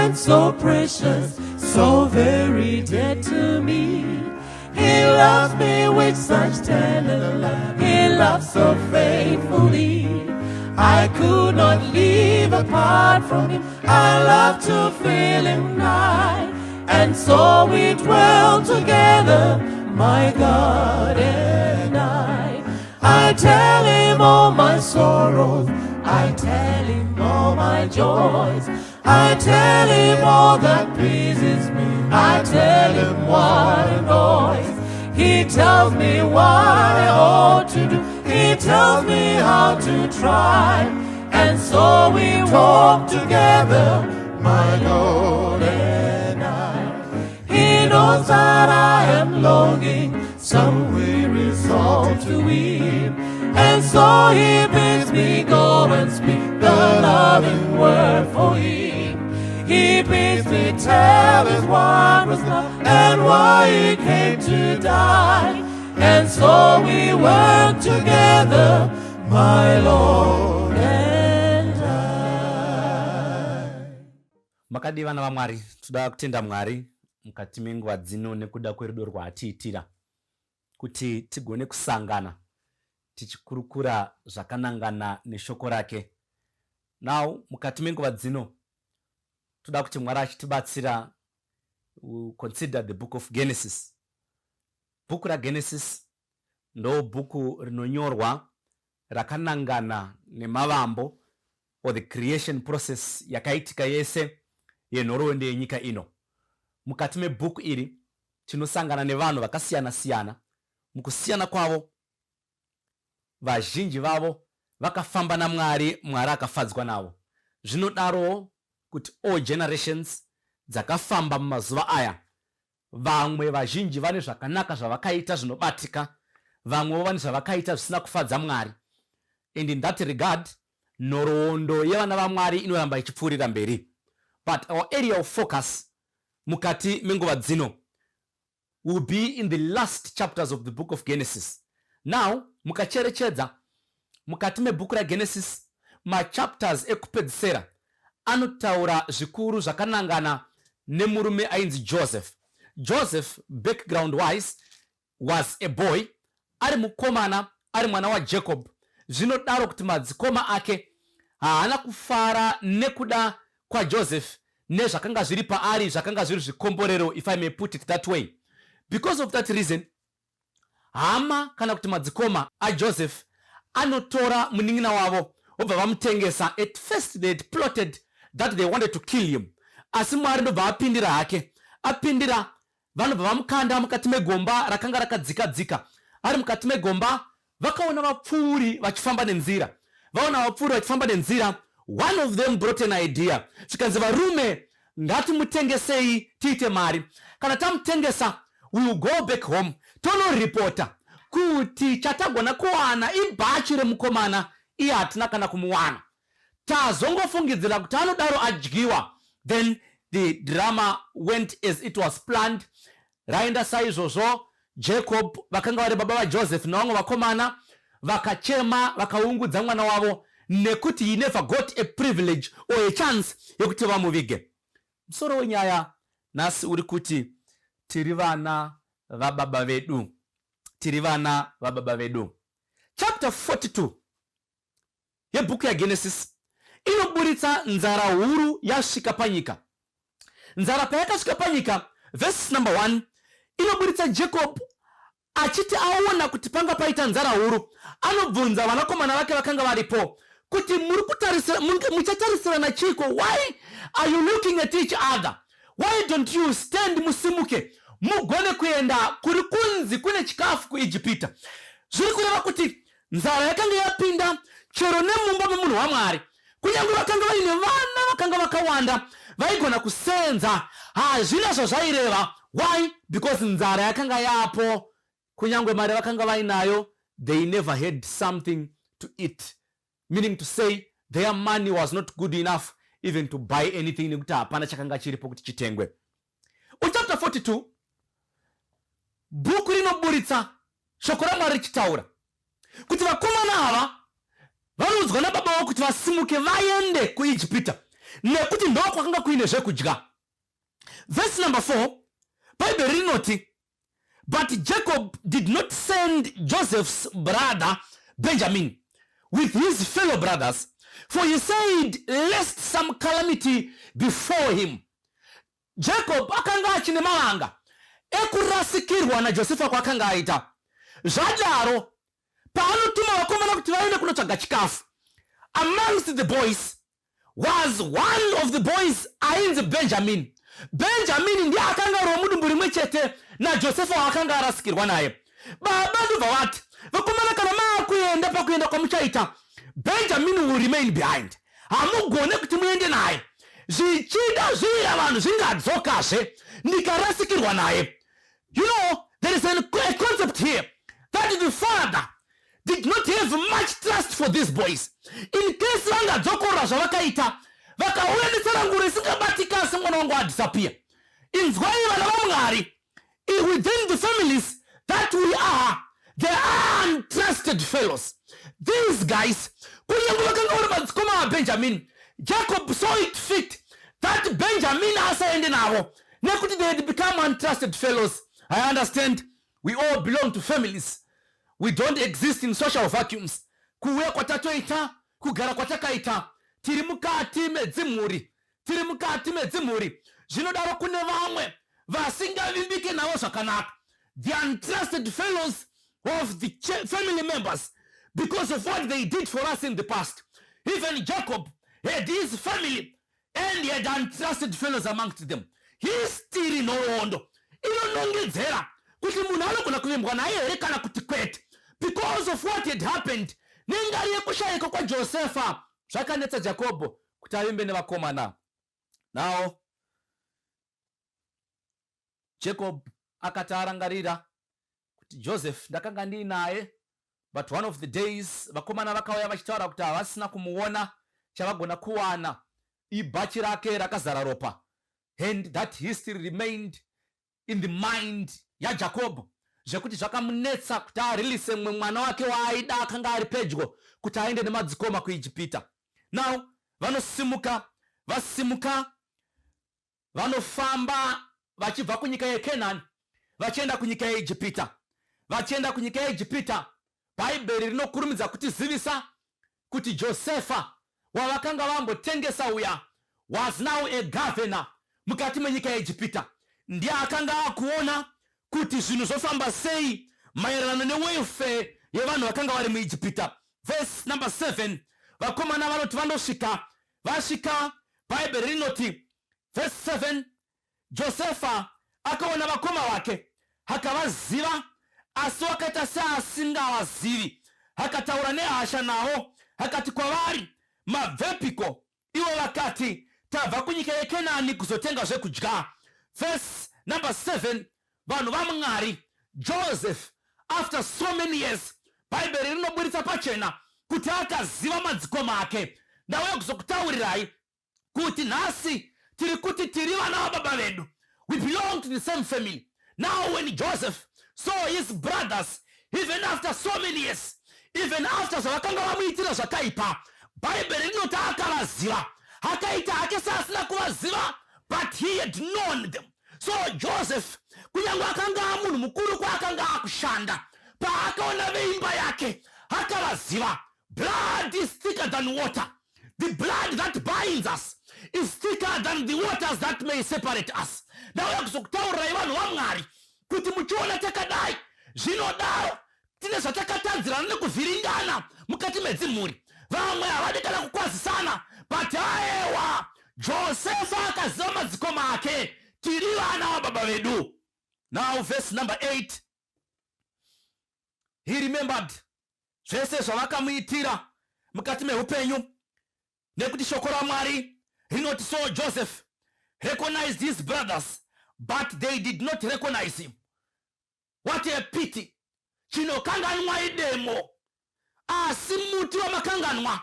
and so precious, so very dear to me. He loves me with such tender love. He loves so faithfully. I could not live apart from him. I love to feel him nigh. And so we dwell together, my God and I tell him all my sorrows, I tell him all my joys, I tell him all that pleases me, I tell him what annoys. He tells me what I ought to do, he tells me how to try, and so we talk together, my Lord and He knows that I am longing some weary soul to weep, and so he bids me go and speak the loving word for him. He bids me tell his wondrous love and why he came to die, and so we work together, my Lord and Makadi vana vaMwari, toda kutenda Mwari mukati menguva dzino nekuda kwerudo rwaatiitira kuti tigone kusangana tichikurukura zvakanangana neshoko rake. Now mukati menguva dzino toda kuti Mwari achitibatsira consider the book of Genesis. Bhuku raGenesis ndo bhuku rinonyorwa rakanangana nemavambo or the creation process yakaitika yese yenhoroondo yenyika ino. Mukati mebhuku iri tinosangana nevanhu vakasiyana siyana. Mukusiyana kwavo vazhinji vavo vakafamba naMwari, Mwari akafadzwa navo. Zvinodaro kuti all generations dzakafamba mumazuva aya. Vamwe vazhinji vane zvakanaka zvavakaita zvinobatika, vamwe vane zvavakaita zvisina kufadza Mwari. And in that regard, nhoroondo yevana vaMwari inoramba ichipfuurira mberi. But our area of focus mukati menguva dzino will be in the last chapters of the book of Genesis. Now, mukacherechedza mukati mebhuku raGenesis, machapters ekupedzisira anotaura zvikuru zvakanangana nemurume ainzi Joseph. Joseph, background wise, was a boy, ari mukomana, ari mwana waJacob. Zvinodaro kuti madzikoma ake haana kufara nekuda kwa Joseph nezvakanga zviri paari, zvakanga zviri zvikomborero, if I may put it that way. Because of that reason, hama kana kuti madzikoma aJoseph anotora munin'ina wavo obva vamutengesa. At first they had plotted that they wanted to kill him. Asi Mwari ndobva apindira hake. Apindira vanhu vamukanda mukati megomba rakanga rakadzika. Ari mukati megomba vakaona vapfuuri vachifamba nenzira. Vaona vapfuuri vachifamba nenzira. One of them brought an idea. Zvikanzi varume ngatimutengesei tiite mari. Kana tamutengesa, we will go back home. Tonoripota kuti chatagona kuwana ibhachi remukomana iye hatina kana kumuwana. Tazongofungidzira kuti anodaro adyiwa. Then the drama went as it was planned. Raenda saizvozvo, Jacob vakanga vari baba vaJoseph navamwe vakomana vakachema vakaungudza mwana wavo nekuti he never got a privilege or a chance yekuti vamuvige. Musoro wenyaya nhasi uri kuti tiri vana vaBaba vedu. Tiri vana vaBaba vedu. Chapter 42 yebhuku yaGenesis inoburitsa nzara huru yasvika panyika. Nzara payakasvika panyika, verse number 1, inoburitsa Jacob achiti aona kuti panga paita nzara huru, anobvunza vanakomana vake vakanga varipo kuti muchatarisirana chiko? Why are you looking at each other? Why don't you stand musimuke mugone kuenda kuri kunzi kune chikafu kuIjipita? Zviri kureva kuti nzara yakanga yapinda chero nemumba memunhu waMwari. Kunyange vakanga vaine vana vakanga vakawanda vaigona kusenza, hazvina zvazvaireva. Why? Because nzara yakanga yapo. Kunyange mari vakanga vainayo, they never had something to eat. Meaning to say, their money was not good enough even to buy anything nekuti hapana chakanga chiripo kuti chitengwe. Chapter 42, bhuku rinoburitsa shoko raMwari richitaura kuti vakomana ava vanoudzwa nababa vavo kuti vasimuke vaende kuIjipita. nekuti ndoko kwakanga kuine zvekudya. Verse number 4, Bible rinoti, but Jacob did not send Joseph's brother Benjamin with his fellow brothers, for he said, lest some calamity befall him. Jacob akanga achine mawanga ekurasikirwa na Josefa kwakanga aita. Zvadaro paanotuma vakomana kuti vaende kunotsvaga chikafu, amongst the boys was one of the boys ainzi Benjamin. Benjamin ndiye akanga ro mudumbu rimwe chete na Josefa akanga arasikirwa naye. Baba ndobva vati vakomana kana maakuenda pakuenda kwamuchaita, Benjamin will remain behind. Hamugone kuti muende naye. Zvichida zvira vanhu zvingadzokazve ndikarasikirwa naye. You know, there is a concept here that the father did not have much trust for these boys. In case vangadzokora zvavakaita, vakauya netsarangudzo isingabatika asi mwana wangu adisappear. Inzwai vana vaMwari, within the families that we are, they are untrusted fellows. These guys, kunyange vakanga vari madzikoma aBenjamin, Jacob saw it fit that Benjamin asaende navo nekuti they had become untrusted fellows. I understand we all belong to families. We don't exist in social vacuums. Kuwe kwatatoita, kugara kwatakaita, tiri mukati medzimhuri. Zvinodaro kune vamwe vasingavimbike navo zvakanaka. The untrusted fellows of the family members, because of what they did for us in the past. Even Jacob had his family and he had untrusted fellows amongst them. His Tiri nhoroondo inonongedzera kuti munhu anogona kuvimbwa naye here kana kuti kwete, because of what had happened. Nengari yekushayika kwaJosefa zvakanetsa Jakobho kuti avimbe nevakomana. Now Jacob akati arangarira kuti Joseph ndakanga ndinaye, but one of the days vakomana vakauya vachitaura kuti havasina kumuona chavagona kuwana, ibhachi rake rakazara ropa. And that history remained in the mind yaJacob, zvekuti zvakamunetsa kuti arilise mumwe mwana wake waaida akanga ari pedyo kuti aende nemadzikoma kuIjipita. Now vasimuka vanofamba vachibva kunyika yeKenani vachienda kunyika yeIjipita. Vachienda kunyika yeIjipita, Bhaibheri rinokurumidza kutizivisa kuti Josefa wavakanga vambotengesa uya was now a governor mukati menyika yeIjipita. Ndiye akanga akuona kuti zvinhu zvofamba sei maererano newelfare yevanhu vakanga vari muIjipita. Verse number 7, vakomana vanoti vandosvika. Vasvika, Bhaibheri rinoti, verse 7, Josefa akaona vakoma vake akavaziva, asi wakaita seasingavazivi. Akataura nehasha navo, akati kwavari, mabvepiko? Ivo vakati, tabva kunyika yeKenani kuzotenga zvekudya. Verse number 7, vanhu vaMwari, Joseph, after so many years, Bhaibheri rinoburitsa pachena kuti akaziva madzikoma ake. Ndauya kuzokutaurirai kuti nhasi tiri kuti tiri vana vaBaba vedu. We belong to the same family. Now when Joseph saw his brothers, even after so many years, even after zvavakanga vamuitira zvakaipa, Bhaibheri rinoti akavaziva. Akaita hake seasina kuvaziva, but he had known them. So Joseph, kunyange akanga munhu mukuru kwaakanga akushanda, paakaona veimba yake akavaziva. Blood is thicker than water. The blood that binds us is thicker than the waters that may separate us. Ndauya kuzokutaurirai vanhu vaMwari kuti muchiona takadai, zvinodaro tine zvatakatadzirana nekuvhiringana mukati medzimhuri. Vamwe havadi kana kukwazisana, but aewa Josefa akaziva madzikoma ake, tiri vana vaBaba vedu. Now verse number 8, he remembered zvese zvavakamuitira mukati meupenyu, nekuti shoko raMwari rinoti, so Joseph recognized his brothers, but they did not recognize him. What a pity. Chinokanganwa idemo, asi muti wamakanganwa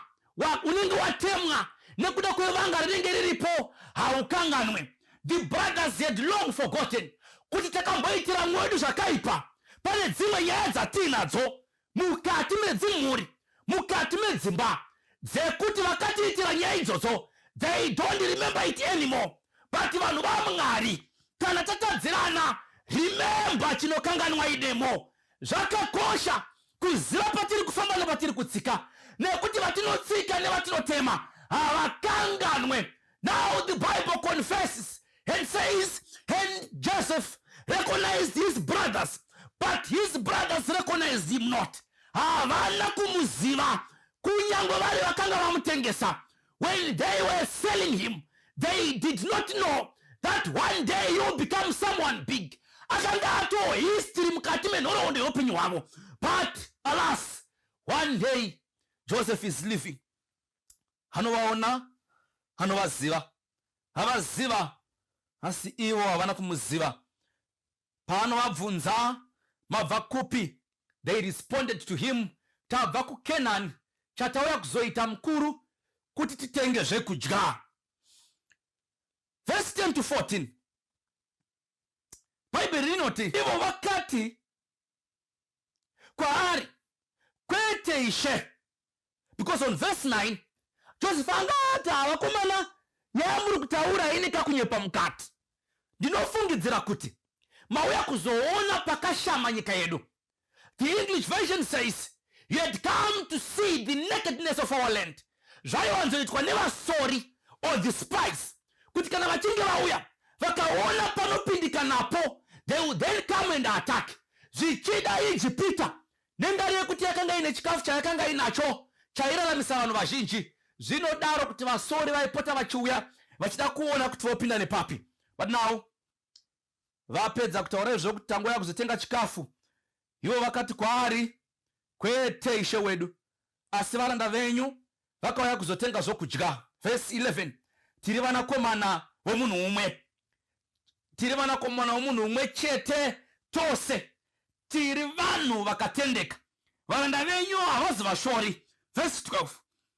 unenge watemwa nekuda kwevanga rinenge riripo haukanganwe. The brothers had long forgotten kuti takamboitira mwedu zvakaipa. Pane dzimwe nyaya dzatinadzo mukati medzimhuri, mukati medzimba, dzekuti vakatiitira nyaya idzodzo they don't remember it anymore. But vanhu vaMwari kana tatadzirana, remember chinokanganwa idemo. Zvakakosha kuziva patiri kufamba nepatiri kutsika, nekuti vatinotsika nevatinotema havakanganwe. Now the Bible confesses and says, and Joseph recognized his brothers, but his brothers recognized him not. Havana kumuziva kunyangwe vari vakanga vamutengesa. When they were selling him, they did not know that one day you will become someone big. Akanga ato history mukati menhoroondo youpenyu hwavo. But alas, one day Joseph is living. Hanovaona, hanovaziva, havaziva, asi ivo havana kumuziva. Paanovabvunza mabva kupi, they responded to him, tabva kuKenani, chatauya kuzoita mukuru kuti titenge zvekudya. Verse 10 to 14. Bible rinoti, ivo vakati kwaari, kwete ishe. Because on verse 9, Joseph angati havakomana nyamuri kutaura ini kakunyepa mukati. Ndinofungidzira kuti mauya kuzoona pakashama nyika yedu. The English version says, you had come to see the nakedness of our land. Zvaiwanzoitwa nevasori or the spies, kuti kana vachinge vauya vakaona panopindikanapo, they would then come and attack. Zvichida Ijipita nendari yekuti yakanga ine chikafu chayakanga inacho chairaramisa vanhu vazhinji, zvinodaro kuti vasori vaipota vachiuya vachida kuona kuti vopinda nepapi. But now vapedza kutaura izvo kuti tangoya kuzotenga chikafu, ivo vakati kwaari, kwete ishe wedu, asi varanda venyu vakauya kuzotenga zvokudya. Verse 11, tiri vanakomana vomunhu mumwe, tiri vanakomana vomunhu mumwe chete tose, tiri vanhu vakatendeka, varanda venyu havazi vashori. Verse 12,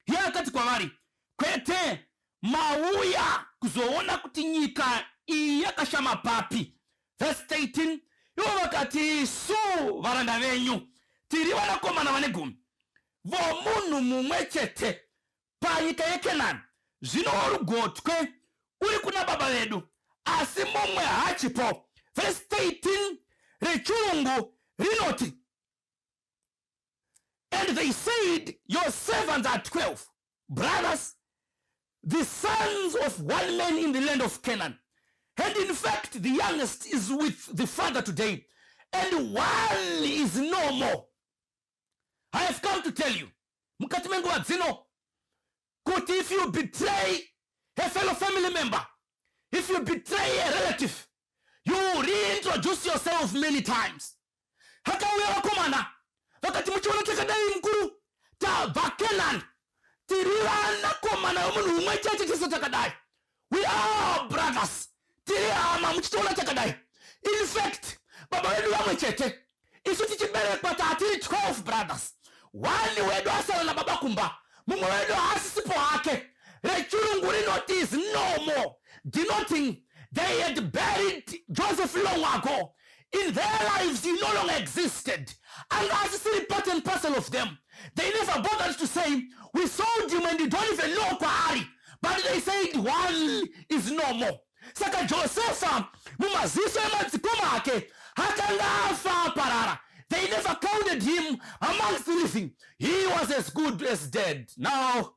iye akati kwavari, kwete mauya kuzoona kuti nyika iyi yakashama papi. Verse 13, ivo vakati isu varanda venyu tiri vanakomana vane gumi vomunhu mumwe chete panyika yeKenani. Zvino rugotwe uri kuna baba vedu, asi mumwe hachipo. Verse 13 rechirungu rinoti, and they said, your servants are 12 brothers, the sons of one man in the land of Canaan. And in fact, the youngest is with the father today, and one is no more. I have come to tell you, mukati menguva dzino, kuti if you betray a fellow family member, if you betray a relative, you reintroduce yourself many times. Hakauya vakomana vakati muchiona takadai mukuru tabva Kenani, tiri vanakomana vomunhu mumwe chete tese takadai, we are brothers, tiri hama muchitoona takadai. In fact, baba vedu vamwe chete, isu tichiberekwa tatiri 12 brothers. One wedu asala na baba kumba, mumwe wedu asisipo hake. Rechurungu rinoti is no more, denoting they had buried Joseph long ago. In their lives he no longer existed, and that's still part and parcel of them. They never bothered to say, we sold him and you don't even know kwaari, but they said one is no more. Saka Joseph mumaziso emadzikoma ake hakanga afa parara. They never counted him amongst the living. He was as good as dead. Now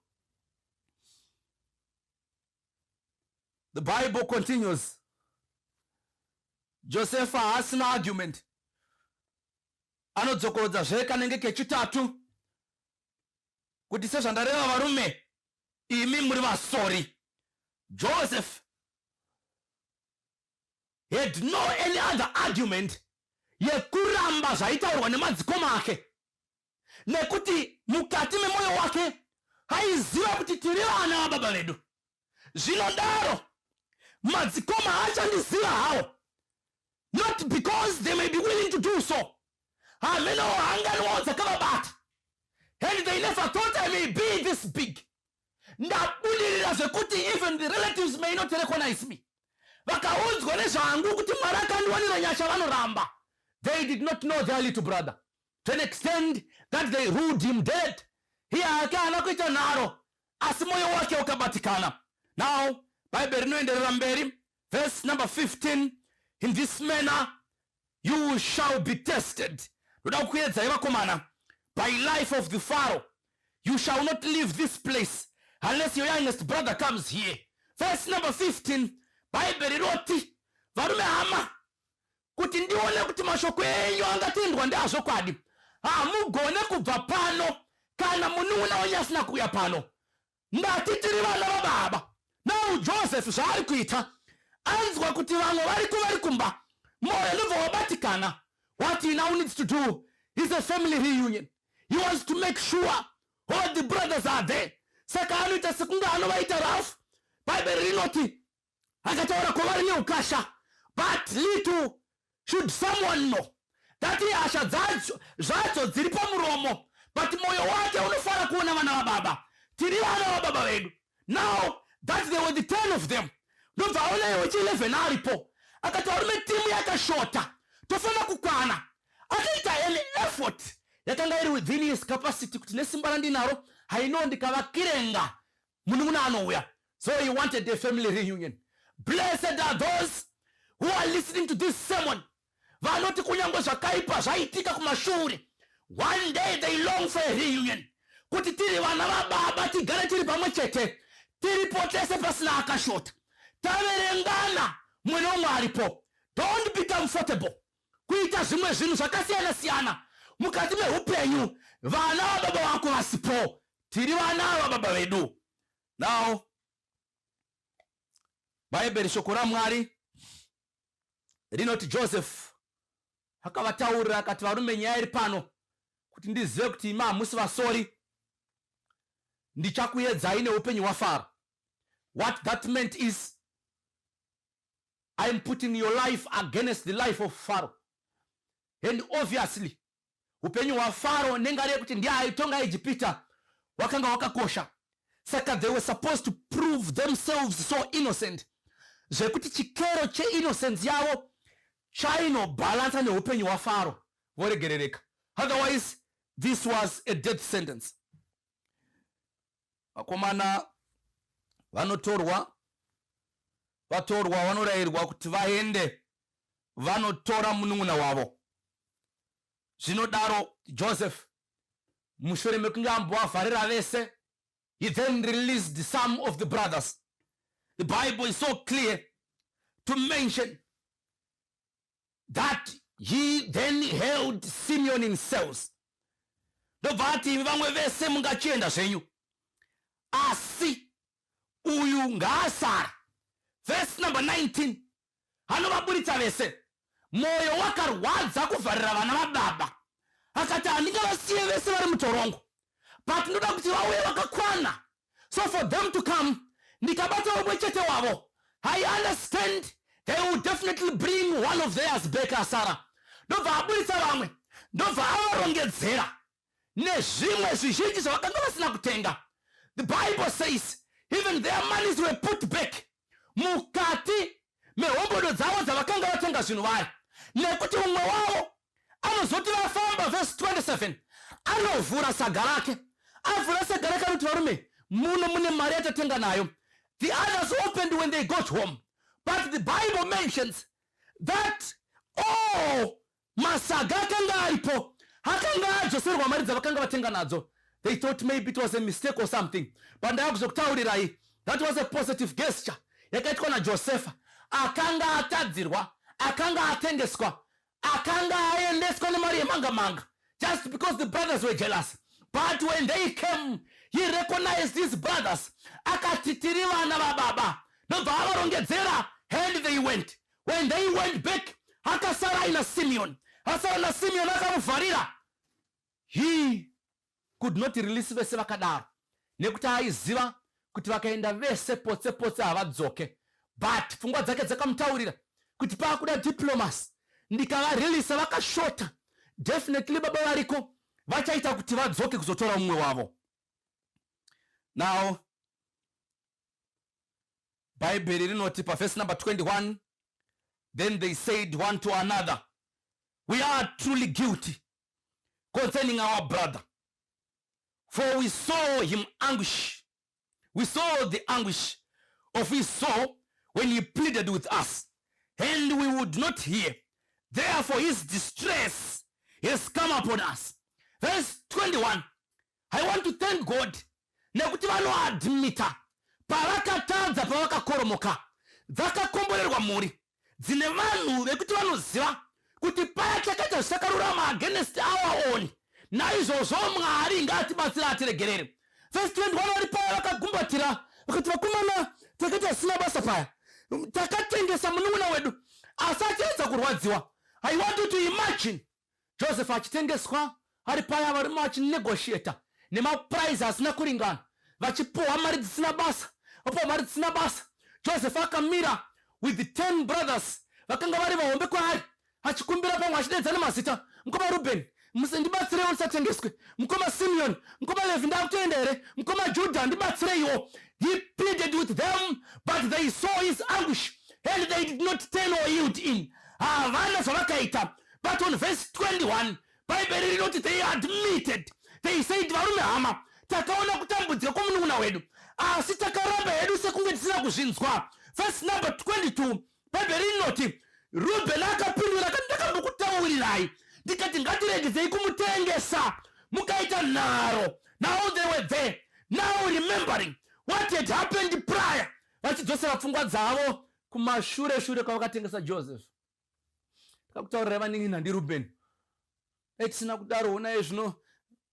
the Bible continues. Joseph has an argument. Anodzokorodza zvekanenge kechitatu kuti sezvandareva varume imi muri vasori. Joseph had no any other argument yekuramba zvaitaurwa nemadzikoma ake, nekuti mukati memoyo wake haiziva kuti tiri vana vababa vedu. Zvinodaro madzikoma haachandiziva hawo, not because they may be willing to do so. Hameno hanganwa dzakavabata, and they never thought I may be this big. Ndabudirira zvekuti even the relatives may not recognize me. Vakaudzwa nezvangu kuti Mwari akandiwanira nyasha vanoramba. They did not know their little brother, to an extent that they ruled him dead. Iye ake haana kuita nharo, asi moyo wake ukabatikana. Now Bible rinoenderera mberi, verse number 15, in this manner you shall be tested. Ndoda kuedza vakomana, by life of the Pharaoh you shall not leave this place unless your youngest brother comes here. Verse number 15, Bible rinoti varume hama kuti ndione kuti mashoko enyu angatendwa ndeazvokwadi, hamugone kubva pano kana munun'una wenyu asina kuuya pano. Ndati tiri vana vaBaba. Now Joseph zvaari kuita, anzwa kuti vamwe vari kumba, moyo ndobva wabatikana. What he now needs to do is a family reunion. He wants to make sure all the brothers are there. Saka anoita sekunge anovaita Ralph. Bible rinoti akataura kwavari neukasha, but little should someone know that hasha zvadzo dziri pamuromo, but moyo wake unofara kuona vana vaBaba. Tiri vana vaBaba vedu. Now that there were the 10 of them, ndobva aona iwe chi11 aripo, akataura timu yakashota, tofana kukwana. Akaita any effort yakanga iri within his capacity kuti nesimba randinaro haino ndikavakirenga munun'una anouya. So he wanted a family reunion. Blessed are those who are listening to this sermon, vanoti kunyange zvakaipa zvaitika kumashure, one day they long for a reunion, kuti tiri vana vaBaba tigare tiri pamwe chete, tiripo tese pasina akashota, taverengana mwene umwe aripo. Don't be comfortable kuita zvimwe zvinhu zvakasiyana siyana mukati meupenyu vana vaBaba vako vasipo. Tiri vana vaBaba vedu. Now Bible shoko raMwari rinoti Joseph akavataurira akati, varume nyaya iri pano kuti ndizive kuti imi hamusi vasori, ndichakuedzai neupenyu hwaFaro. What that meant is, I am putting your life against the life of Pharaoh. And obviously upenyu hwaFaro nengari yekuti ndiye aitonga Ijipita wakanga wakakosha. Saka they were supposed to prove themselves so innocent, zvekuti chikero cheinnocence yavo chainobalansa neupenyu hwaFaro voregerereka. Otherwise this was a death sentence. Vakomana vatorwa vanorayirwa kuti vaende vanotora munun'una wavo. Zvinodaro Joseph mushure mekunge ambovavharira vese, he then released some of the brothers. The Bible is so clear to mention that he then held Simeon in cells. Ndobvati vamwe vese mungachienda zvenyu, asi uyu ngaasara. Verse number 19, anovaburitsa vese, moyo wakarwadza kuvharira vana vaBaba, akati handingavasiye vese vari mutorongo, but ndoda kuti vauye vakakwana. So for them to come, ndikabata umwe chete wavo, I understand they will definitely bring one of theirs back asara. Ndobva aburitsa vamwe, ndobva avarongedzera nezvimwe zvizhinji zvavakanga vasina kutenga. The Bible says even their monies were put back mukati mehombodo dzavo dzavakanga vatenga zvinhu vari, nekuti umwe wavo anozoti vafamba, verse 27, anovhura saga rake, avhura saga rake kuti varume muno mune mari yatatenga nayo. The others opened when they got home, but the Bible mentions that masaga akanga aripo akanga adzoserwa mari dzavakanga vatenga nadzo. They thought maybe it was a mistake or something, but ndakuzokutaurirai, that was a positive gesture yakaitwa naJosefa. Akanga atadzirwa, akanga atengeswa, akanga aendeswa nemari yemanga-manga, just because the brothers were jealous. But when they came, he recognized his brothers. Akati tiri vana vaBaba, ndobva avarongedzera, and they went. When they went back, akasara ina Simeon. Asara na Simeon akamuvharira. He could not release vese vakadaro, nekuti aiziva kuti vakaenda vese potse havadzoke. But pfungwa dzake dzakamutaurira kuti paakuda diplomacy, ndikavareleasa vakashota, definitely baba variko vachaita kuti vadzoke kuzotora mumwe wavo. Now Bible rinoti verse number 21, then they said one to another, we are truly guilty concerning our brother, for we saw him anguish. We saw the anguish of his soul when he pleaded with us, and we would not hear. Therefore his distress has come upon us. Verse 21. I want to thank God nekuti vanoadmita pavakatadza pavakakoromoka vakakomborerwa mhuri dzine vanhu vekuti vanoziva kuti paya chakaita zvisakarurama against our own. Naizvozvo Mwari ngatibatsira atiregerere. Verse 21 vari paya vakagumbatira vakati vakomana takaita sina basa paya, takatengesa munun'una wedu asi achaedza kurwadziwa. I want you to imagine Joseph achitengeswa ari paya varimo vachinegotiata nemaprice asina kuringana, vachipohwa mari dzisina basa, vapohwa mari dzisina basa. Joseph akamira with the 10 brothers vakanga vari vahombe kwaari achikumbira pamwe achidedza nemazita, mukoma Ruben ndibatsirewo ndisatengeswe, mukoma Simeon, mukoma Levi ndakutoenda here, mukoma Judah ndibatsireiwo. He pleaded with them, but they saw his anguish and they did not turn or yield in. Havana zvavakaita. But on verse 21 Bible rinoti they admitted, they said varume hama takaona kutambudzika kwomunun'una wedu asi takaramba hedu sekunge tisina kuzvinzwa. Verse number 22 Bible rinoti Ruben akapindura kuti ndakambokutaurirai ndikati ngatiregedzei kumutengesa, mukaita nharo. Now they were there, now remembering what had happened prior, vachidzosera pfungwa dzavo kumashure kwavakatengesa Joseph. Takutaurira vaningi nandi Ruben etisina kudaro. Naye zvino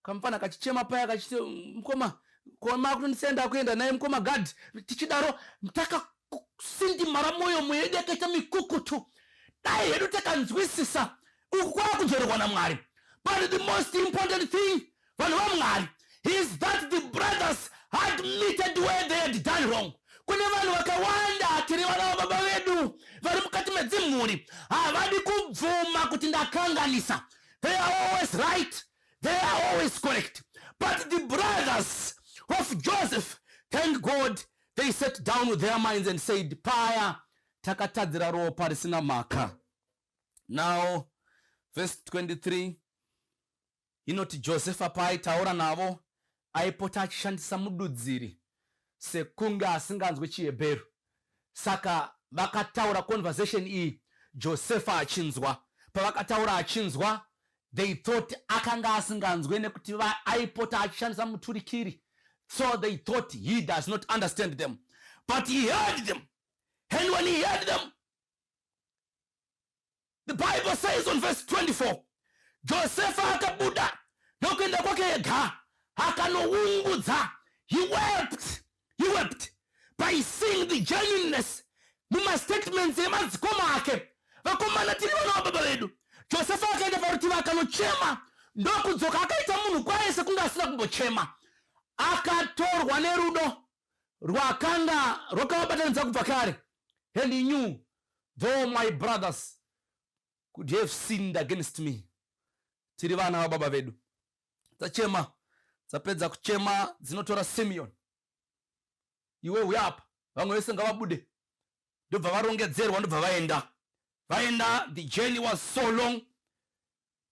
kamufana kachichema paya kachiti mukoma koma kutondisenda kuenda naye mukoma Gad tichidaro takasindimara mwoyo mwedu yakaita mikukutu. Dai hedu takanzwisisa uku kwakuzorerwa naMwari. But the most important thing vanhu vaMwari is that the brothers admitted where they had done wrong. Kune vanhu vakawanda tiri vana vaBaba vedu vari mukati medzimhuri havadi kubvuma kuti ndakanganisa. They are always right, they are always correct. But the brothers of Joseph, thank God, they sat down with their minds and said, paya takatadzira ropa risina mhaka. Now verse 23 inoti Josefa paaitaura navo aipota achishandisa mududziri sekunge asinganzwe chiHebheru. Saka vakataura conversation iyi Josefa achinzwa. Pavakataura achinzwa, they thought akanga asinganzwe nekuti aipota achishandisa muturikiri. So they thought he does not understand them. But he heard them. And when he heard them, the Bible says on verse 24, Josefa akabuda nokuenda kwake ega akanoungudza. He wept by seeing the genuineness muma statements emadzikoma ake. Vakomana tiri vana vaBaba vedu. Josefa akaenda parutivi akanochema ndokudzoka akaita munhu kwaye sekunge asina kumbochema. Akatorwa nerudo rwakanga rwakavabatanidza kubva kare. And he knew, though my brothers could have sinned against me. Tiri vana vaBaba vedu. Tachema, tapedza kuchema dzinotora Simeon. Iwe uyapa, vamwe vese ngavabude. Ndobva varongedzerwa ndobva vaenda. The journey was so long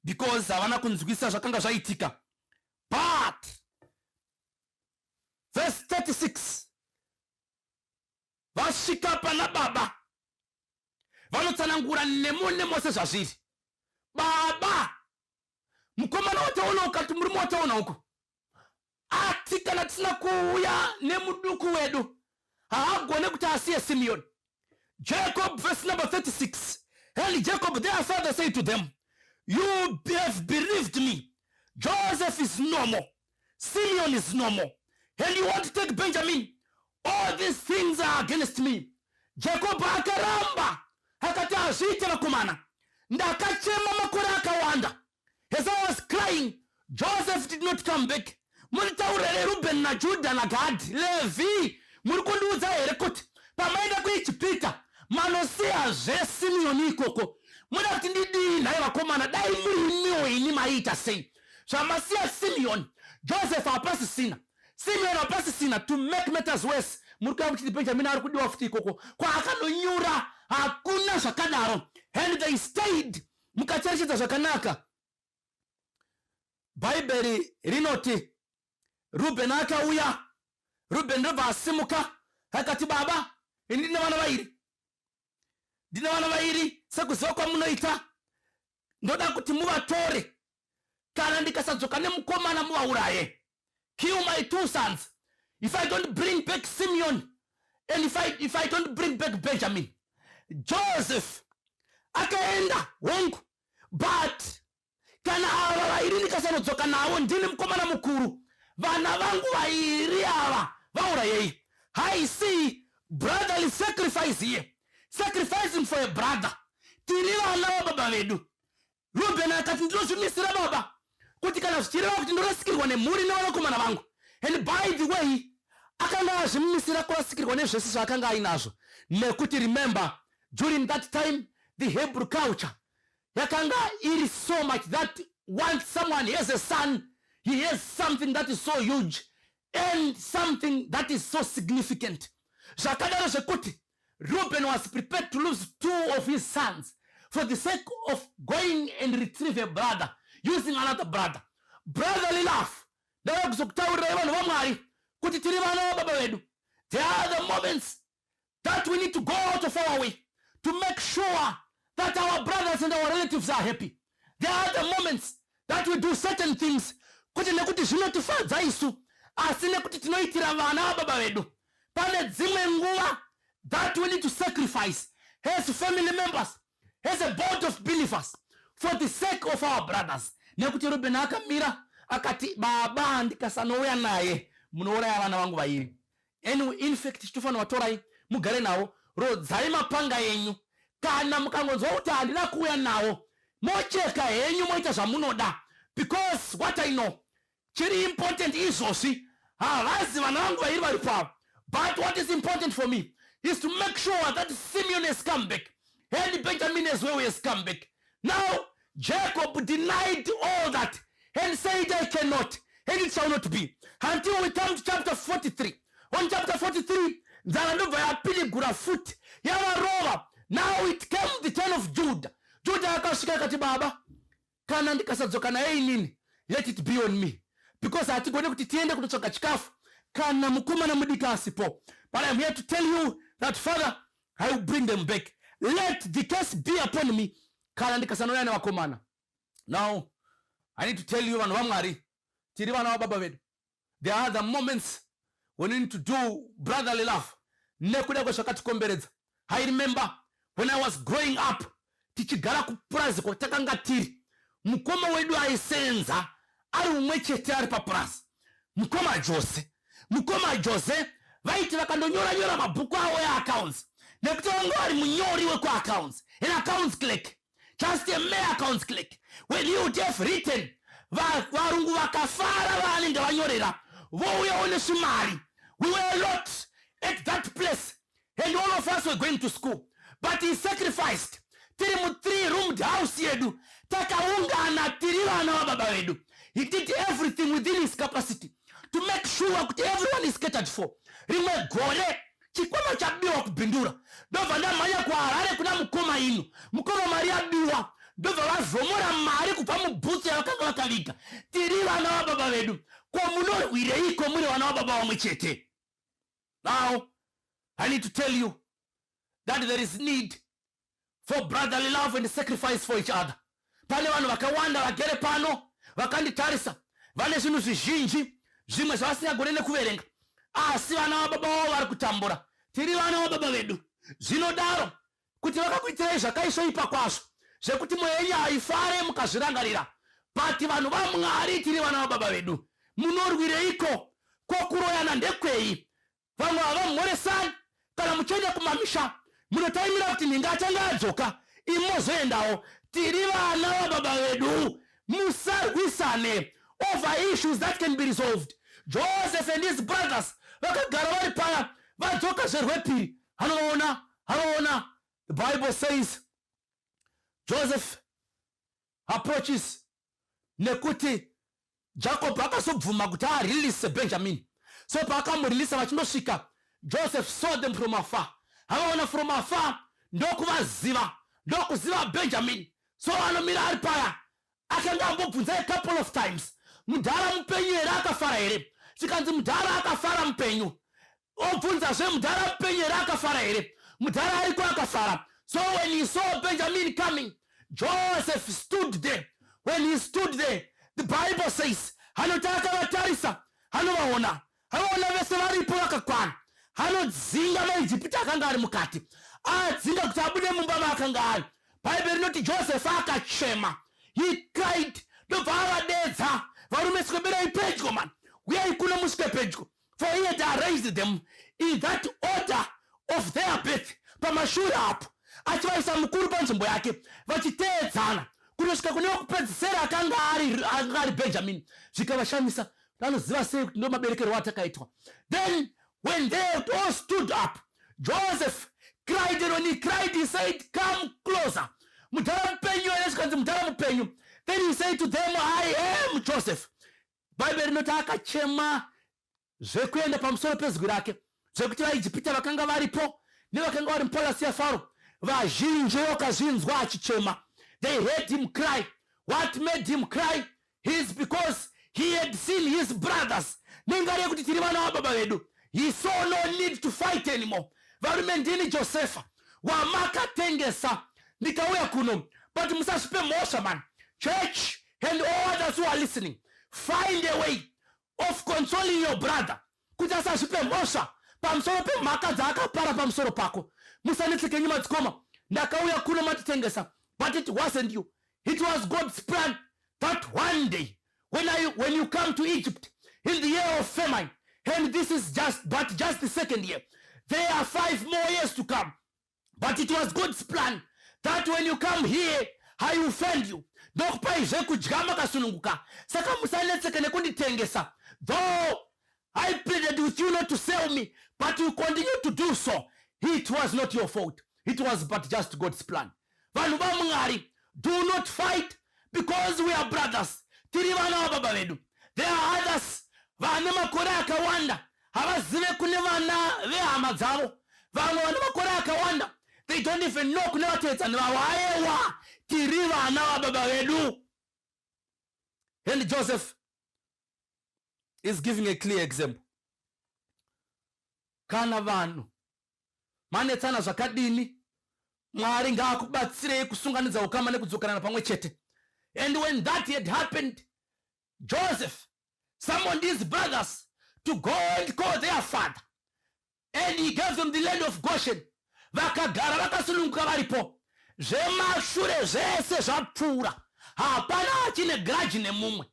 because havana kunzwisa zvakanga zvaitika. But verse 36 vasvika pana baba vanotsanangura nemone mose zvazviri. Baba mukomana wataona ukati murimo wataona uko ati kana tisina kuuya nemuduku wedu haagone kuti asiye Simeon. Jacob, verse number 36. And Jacob their father said to them, you have bereaved me. Joseph is normal, Simeon is normal, and you want to take Benjamin. All these things are against me. Jacob akaramba akati azviite vakomana. Ndakachema makore akawanda. As I was crying, Joseph did not come back. Munitaurire Ruben na Judah na Gad, Levi, muri kundiudza here kuti pamaenda kuIjipita manosiya zveSimeoni ikoko. Muda kuti ndidii naye vakomana, dai murimiwo ini maita sei. Zvamasiya Simeon, Joseph hapasisina, Simeon hapasisina. To make matters worse, muri kuya kuti Benjamin ari kudiwa futi ikoko kwaakanonyura, hakuna zvakadaro. And they stayed mukacherechedza zvakanaka. Bible rinoti Ruben akauya. Ruben ndobva asimuka akati baba ndine vana vairi sekuziva kwamunoita ndoda kuti muvatore kana ndikasadzoka nemukomana muvauraye. Kill my 2 sons if I don't bring back Simeon and if I don't bring back Benjamin. Joseph akaenda hongu, but kana ava vairi ndikasanodzoka navo ndine mukomana mukuru, vana vangu vairi ava vaurayei. I see brotherly sacrifice here, sacrificing for a brother. Tiri vana vaBaba vedu. Reuben akati ndinozvimisira baba kuti kana zvichireva kuti ndinorasikirwa nemhuri nevanakomana vangu. And by the way, akanga azvimisira kurasikirwa nezvese zvaakanga ainazvo, nekuti remember, during that time the Hebrew culture yakanga iri so much that once someone has a son, he has something that is so huge and something that is so significant. Zvakadaro zvekuti Reuben was prepared to lose 2 of his sons for the sake of going and retrieve a brother, using another brother. Brotherly love. Ndava kuzokutaurira vanhu vaMwari kuti tiri vana vaBaba vedu. There are the moments that we need to go out of our way to make sure that our brothers and our relatives are happy. There are the moments that we do certain things kuti nekuti zvinotifadza isu, asi nekuti tinoitira vana vaBaba vedu. Pane dzimwe nguva that we need to sacrifice as family members, as a board of believers, for the sake of our brothers. Nekuti Reuben akamira akati, baba ndikasanouya naye munouraya vana vangu vairi. Anyway, in fact tinofanira vatorai mugare navo, rodzai mapanga enyu. Kana mukangonzwa kuti handina kuuya nawo, mocheka henyu moita zvamunoda, because what I know, chiri important izvozvi havazi vana vangu vairi vari pavo. But what is important for me is to make sure that Simeon has come back and Benjamin as well has come back. Now Jacob denied all that and said, I cannot, and it shall not be, until we come to chapter 43. On chapter 43, Zanandova yapilигura foot yavarova. Now it came the turn of Judah. Judah akashika kati, baba kana ndikasadzoka naye nini, let it be on me, because hatigone kuti tiende kunotsvaka chikafu kana mukomana mudiki asipo. But I'm here to tell you that, Father, I will bring them back. Let the curse be upon me kana ndikasanouya nevakomana. Now I need to tell you, vanhu vaMwari, tiri vana vaBaba vedu. There are the moments when we need to do brotherly love nekuda kwezvakatikomberedza. I remember when I was growing up, tichigara kupurazi kwatakanga tiri, mukoma wedu aisenza ari umwe chete ari papurazi, mukoma Jose vaiti vakandonyora mabhuku avo eaccounts, nekuti vanga vari munyori wekuaccounts, an accounts clerk, just a mere accounts clerk. When you would have written, varungu vakafara vanenge vanyorera vouyawo nesvimari. We were a lot at that place and all of us were going to school, but he sacrificed. Tiri mu 3-roomed house yedu takaungana tiri vana vaBaba vedu. He did everything within his capacity to make sure that everyone is catered for. Rimwe gore chikwama chabiwa kubindura, ndobva ndamhanya kuHarare kuna mukoma inu, mukoma mari yabiwa, ndobva vazomora mari kubva mubhutsu yavakanga vakaviga. Tiri vana vaBaba vedu. Ko munorwireiko muri vana vaBaba vamwe chete? Now I need to tell you that there is need for brotherly love and sacrifice for each other. Pane vanhu vakawanda vagere pano vakanditarisa, vane zvinhu zvizhinji zvimwe zvavasingagone nekuverenga, asi vana vaBaba vavo vari kutambura. Tiri vana vaBaba vedu. Zvinodaro kuti vakakuitirai zvakaisvoipa kwazvo zvekuti mwoyo yenyu haifare mukazvirangarira, but vanhu vaMwari tiri vana vaBaba vedu. Munorwireiko? Kokuroyana ndekwei? Vamwe havamhoresani kana muchienda kumamisha munotaimira kuti ninga achanga adzoka imozoendawo. Tiri vana vaBaba vedu. Musarwisane over issues that can be resolved. Joseph and his brothers vakagara vari paya vadzoka zverwepiri. Hanoona the Bible says Joseph approaches nekuti Jacob akazobvuma kuti arelease Benjamin. So paakamureleasa vachinosvika, Joseph saw them from afar. Havaona from afar ndokuziva Benjamin. So anomira ari paya akanga ambobvunza a couple of times, mudhara mupenyu here akafara here? Chikanzi mudhara akafara mupenyu. obvunzazve mudhara mupenyu here akafara here, mudhara ariko akafara. So when he saw Benjamin coming, Joseph stood there. When he stood there, the Bible says, hanotaka vatarisa, hanovaona vese varipo vakakwana, hanodzinga vaIjipita akanga ari mukati, adzinga kuti abude mumba maakanga ari. Bible rinoti Joseph akachema, he cried, ndobva avadedza varume swederai pedyo man, uyai kuno musvike pedyo, for he had arranged them in that order of their birth. Pamashure apo achivaisa mukuru panzvimbo yake vachiteedzana kunosvika kune wekupedzisira akanga ari Benjamin. Zvikavashamisa, vanoziva sei kuti ndo maberekerwo atakaitwa. Then when they all stood up, Joseph cried, and when he cried, he said, come closer. Mudhara mupenyu aneskanzi mudhara mupenyu. Then he said to them, I am Joseph. Bible rinoti akachema zvekuenda pamusoro pezwi rake, zvekuti vaIjipita vakanga varipo nevakanga vari mupalasi yaFaro vazhinji vakazvinzwa achichema. They heard him cry. What made him cry is because he had seen his brothers. Nengari yekuti tiri vana vaBaba vedu. He saw no need to fight anymore. Varume ndini Josefa wamakatengesa ndikauya kuno. But musasvipe mhosva man. Church and all others who are listening, find a way of consoling your brother kuti asasvipe mhosva pamusoro pemhaka dzaakapara pamusoro pako. Musanetseke nyuma dzikoma, ndakauya kuno matitengesa. But it wasn't you. It was God's plan that one day when you come to Egypt in the year of famine, and this is just the second year, there are 5 more years to come. But it was God's plan that when you come here, I will find you. Ndokupai zvekudya makasununguka. Saka musanetseke nekunditengesa. Though I pleaded with you not to sell me, but you continue to do so. It was not your fault. It was but just God's plan. Vanhu vaMwari, do not fight because we are brothers. Tiri vana vaBaba vedu. There are others vane makore akawanda havazive kune vana vehama dzavo. Vamwe vane makore akawanda, they don't even know kune vatedzani vavo. Aiwa, tiri vana vaBaba vedu. And Joseph is giving a clear example. Kana vanhu manetsana zvakadini, Mwari ngaakubatsirei kusunganidza ukama nekudzokerana pamwe chete. And when that had happened, Joseph summoned his brothers to go and call their father, and he gave them the land of Goshen. Vakagara vakasununguka varipo. Zvemashure zvese zvapfuura, hapana achine grudge nemumwe.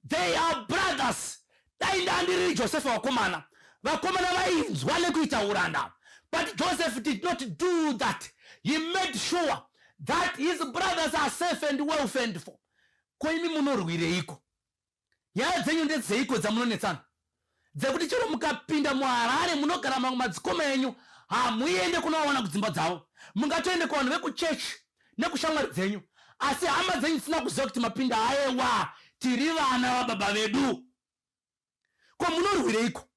They are brothers. Dai ndandiriri Josefa wakomana, vakomana vainzwa nekuita uranda. But Joseph did not do that. He made sure that his brothers are safe and well fended for. Koimi munorwireiko? Nyaya dzenyu ndedzeiko dzamunonetsana? Dzekuti chero mukapinda muHarare munogara mamwe madzikoma enyu hamuende kunoona kudzimba dzavo. Mungatoende kuvanhu vekuchechi nekushamwari dzenyu, asi hama dzenyu dzisina kuziva kuti mapinda aiwa tiri vana vaBaba vedu. Ko munorwireiko?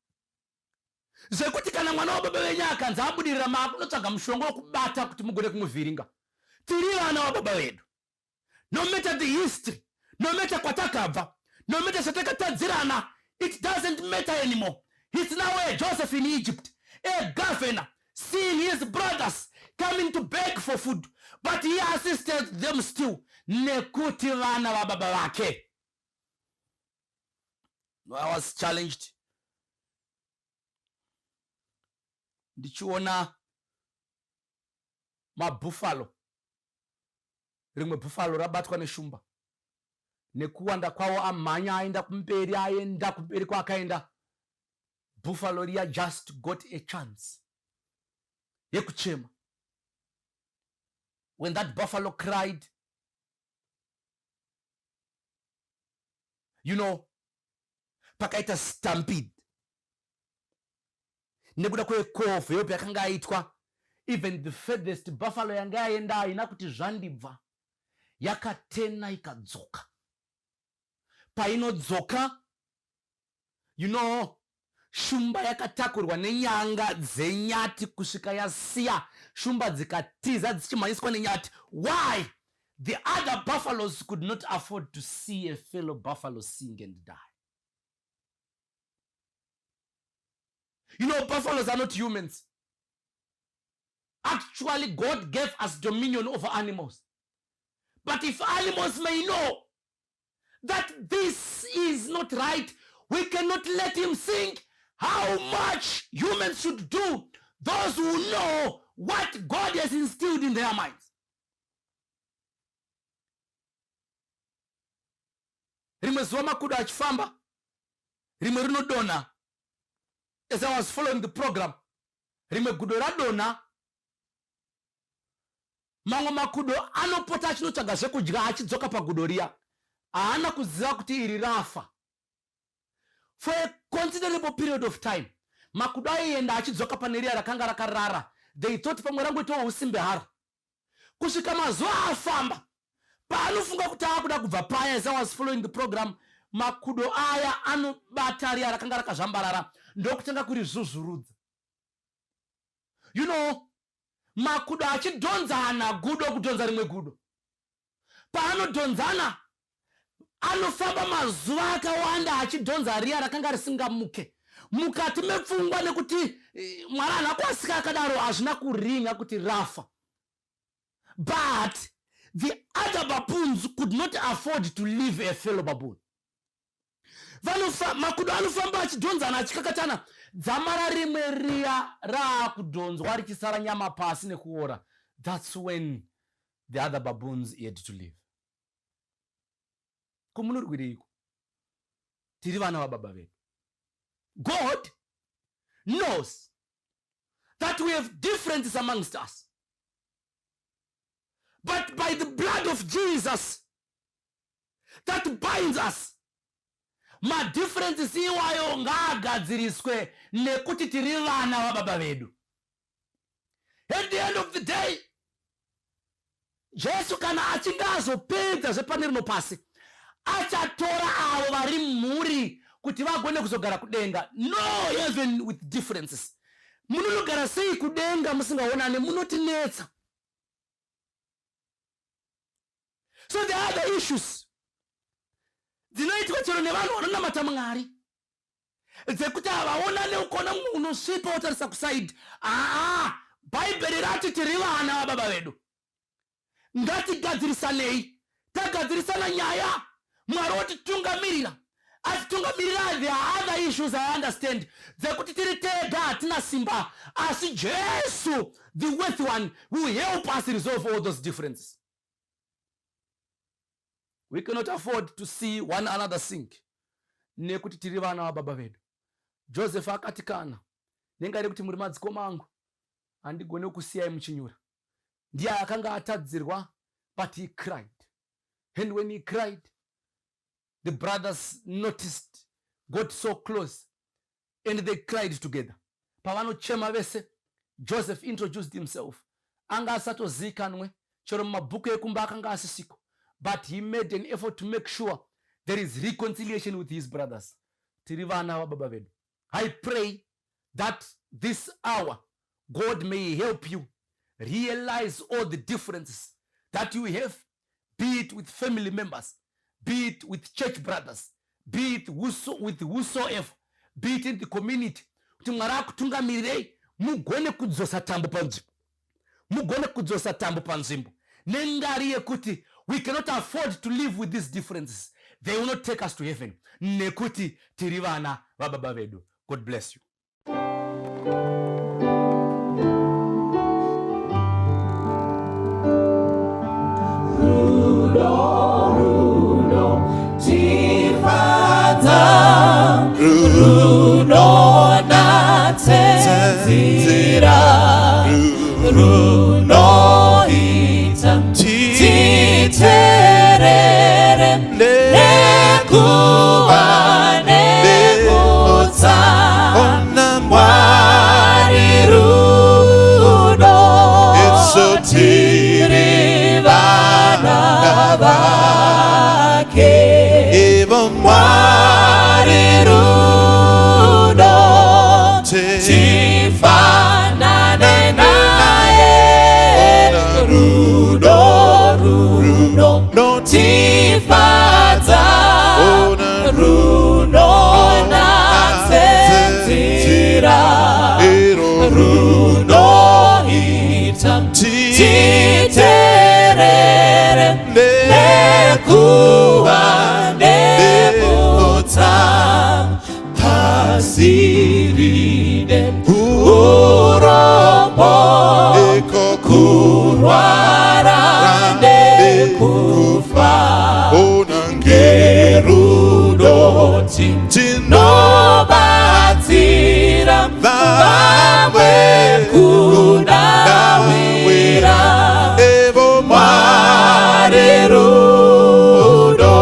Zvekuti kana mwana waBaba venyu akanzi abudirira makunotsvaga mushonga wokubata kuti mugone kumuvhiringa. Tiri vana vaBaba vedu. No matter the history, no matter kwatakabva, no matter zvatakatadzirana, it doesn't matter anymore. It's now a Joseph in Egypt, a governor, seeing his brothers coming to beg for food, but he assisted them still. Nekuti vana vaBaba vake. I was challenged. Ndichiona mabuffalo, rimwe buffalo rabatwa neshumba, nekuwanda kwawo amhanya aenda kumberi kwakaenda. Buffalo riya just got a chance yekuchema. When that buffalo cried, pakaita stampede nekuda kwekovho yope yakanga aitwa. Even the furthest buffalo yanga yaenda haina kuti zvandibva, yakatena ikadzoka. Painodzoka, shumba yakatakurwa nenyanga dzenyati kusvika yasiya shumba dzikatiza dzichimhanyiswa nenyati. Why? The other buffaloes could not afford to see a fellow buffalo sing and die. You know, buffaloes are not humans. Actually, God gave us dominion over animals. But if animals may know that this is not right, we cannot let him think how much humans should do, those who know what God has instilled in their minds. Rimwe zuva makudo achifamba, rimwe rinodonha. As I was following the program, rimwe gudo radonha, mamwe makudo anopota achinotsvaga zvekudya achidzoka pagudo riya. Haana kuziva kuti iri rafa. For a considerable period of time, makudo aienda achidzoka pane riya rakanga rakarara. They thought pamwe rangoitawo usimbe hara. Kusvika mazuva afamba, paanofunga kuti akuda kubva paya. As I was following the program, makudo aya anobata riya rakanga rakazvambarara ndokutanga kurizvuzvurudza. You know, makudo achidhonzana gudo kudhonza rimwe gudo. Paanodhonzana, anofamba mazuva akawanda achidhonza riya rakanga risingamuke. Mukati mepfungwa nekuti Mwari haana kuasika akadaro hazvina kuringa kuti rafa. But the other baboons could not afford to leave a fellow baboon. Makudo anofamba achidhonzana achikakatana. Dzamara rimwe riya raakudhonzwa richisara nyama pasi nekuora. That's when the other baboons had to leave. Kumunurwiriko. Tiri vana vaBaba vedu. God knows that we have differences amongst us. But by the blood of Jesus that binds us, ma differences iwayo ngaagadziriswe nekuti tiri vana vaBaba vedu. At the end of the day, Jesu kana achinge azopedza zvepane rino pasi, achatora avo vari mhuri kuti vagone kuzogara kudenga. No heaven with differences. Munogara sei kudenga musingaonane, munotinetsa. So there are other issues. Dzinoitwa chero nevanhu vanonamata Mwari. Dzekuti havaonane ukona unosvipa wotarisa kusaidi. Bhaibheri rati tiri vana vaBaba vedu. Ngatigadzirisanei. Tagadzirisana nyaya. Mwari otitungamirira. Atitungamirira, there are other issues I understand. Dzekuti tiri tega hatina simba. Asi Jesu, the worthy one, will help us resolve all those differences. We cannot afford to see one another sink. Nekuti tiri vana vaBaba vedu. Joseph akatikana. Nengari kuti muri madzikoma angu. Handigone kusiyai muchinyura. Ndiye akanga atadzirwa, but he cried. And when he cried, the brothers noticed, got so close, and they cried together. Pavanochema vese, Joseph introduced himself. Anga asatozikanwe, chero mumabhuku ekumba akanga asisiko. But he made an effort to make sure there is reconciliation with his brothers. Tiri vana vaBaba vedu. I pray that this hour, God may help you realize all the differences that you have, be it with family members, be it with church brothers, be it with whosoever, be it in the community. Kuti Mwari akutungamirei mugone kudzosa tambo panzvimbo. Mugone kudzosa tambo panzvimbo. Nengari yekuti we cannot afford to live with these differences. They will not take us to heaven. Nekuti tiri vana vaBaba vedu. God bless you. Runo natenzira, runo ita titerere nekuva nekutsa Mwari runo tiri vana vake Mwari runo tifanane naye rudo ita titerere nekuva nebota pasiride urombo kurwara nekufa ngerudo tinobatsira vamwe kudawira Mwari rudo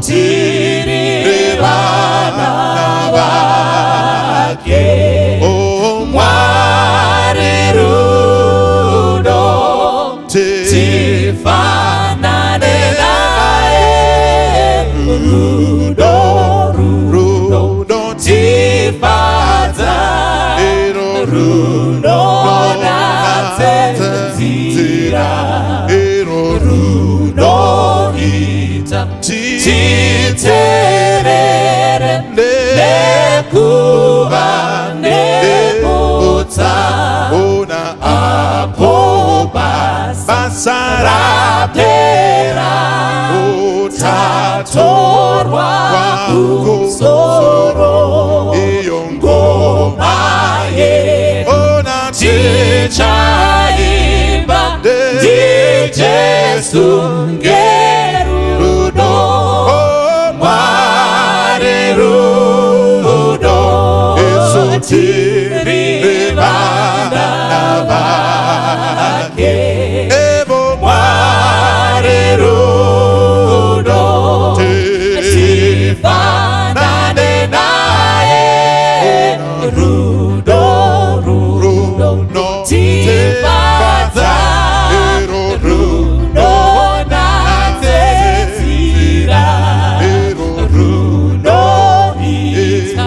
tiri vana vake Mwari rudo tifanane naye rudo tifadza rudo natsenzira rudo ita titerere nekuva nebota apo basa rapera tatorwa kusoro ngoma yedu tichaimba ndijesu ngerudo Mwari rudo tiri vana vake Mwari rudo tifanane naye rudo tifadza rudo natsenzira rudo ita